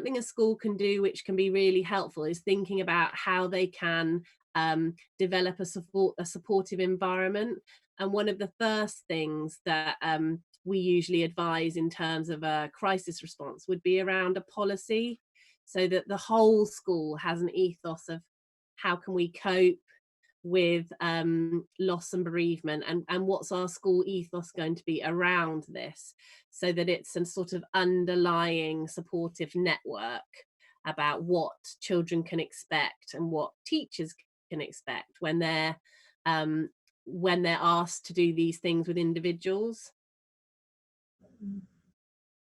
something a school can do which can be really helpful is thinking about how they can develop a supportive environment. And one of the first things that we usually advise in terms of a crisis response would be around a policy, so that the whole school has an ethos of how can we cope with loss and bereavement, and what's our school ethos going to be around this, so that it's a sort of underlying supportive network about what children can expect and what teachers can expect um, when they're asked to do these things with individuals. Mm.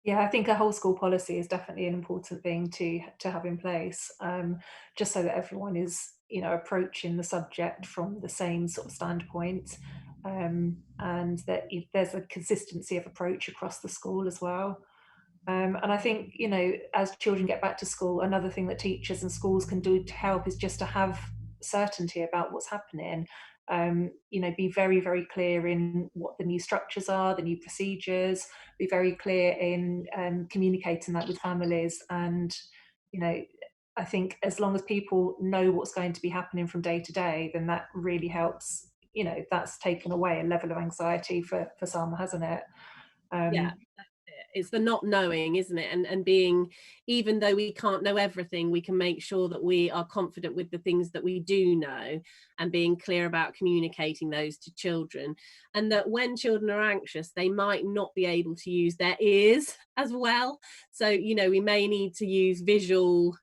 Yeah, I think a whole school policy is definitely an important thing to have in place, just so that everyone is, approaching the subject from the same sort of standpoint, and that there's a consistency of approach across the school as well. And I think, as children get back to school, another thing that teachers and schools can do to help is just to have certainty about what's happening. Be very, very clear in what the new structures are, the new procedures, be very clear in communicating that with families. And, you know, I think as long as people know what's going to be happening from day to day, then that really helps. That's taken away a level of anxiety for some, hasn't it? Yeah, Um, that's it. It's the not knowing, isn't it? And being, even though we can't know everything, we can make sure that we are confident with the things that we do know, and being clear about communicating those to children. And that when children are anxious, they might not be able to use their ears as well. So, we may need to use visual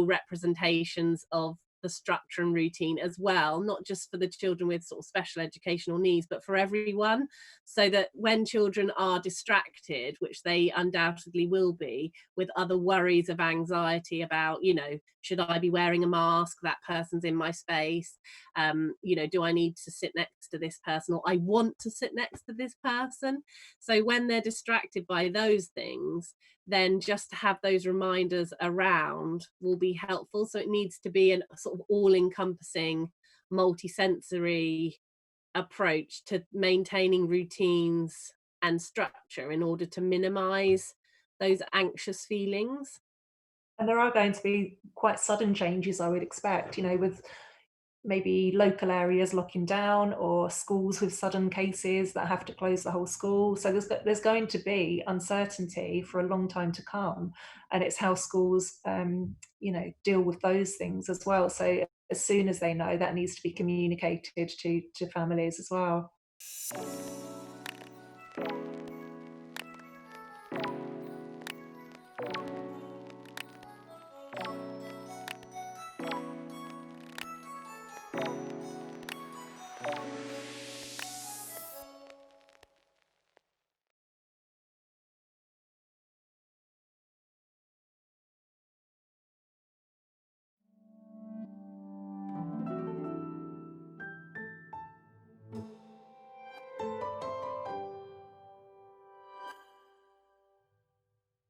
representations of the structure and routine as well, not just for the children with sort of special educational needs, but for everyone, so that when children are distracted, which they undoubtedly will be, with other worries of anxiety about, should I be wearing a mask, that person's in my space, do I need to sit next to this person, or I want to sit next to this person. So when they're distracted by those things, then just to have those reminders around will be helpful. So it needs to be a sort of all encompassing, multi-sensory approach to maintaining routines and structure in order to minimize those anxious feelings. and there are going to be quite sudden changes, I would expect, with maybe local areas locking down or schools with sudden cases that have to close the whole school. So there's going to be uncertainty for a long time to come, and it's how schools, deal with those things as well. So as soon as they know, that needs to be communicated to families as well.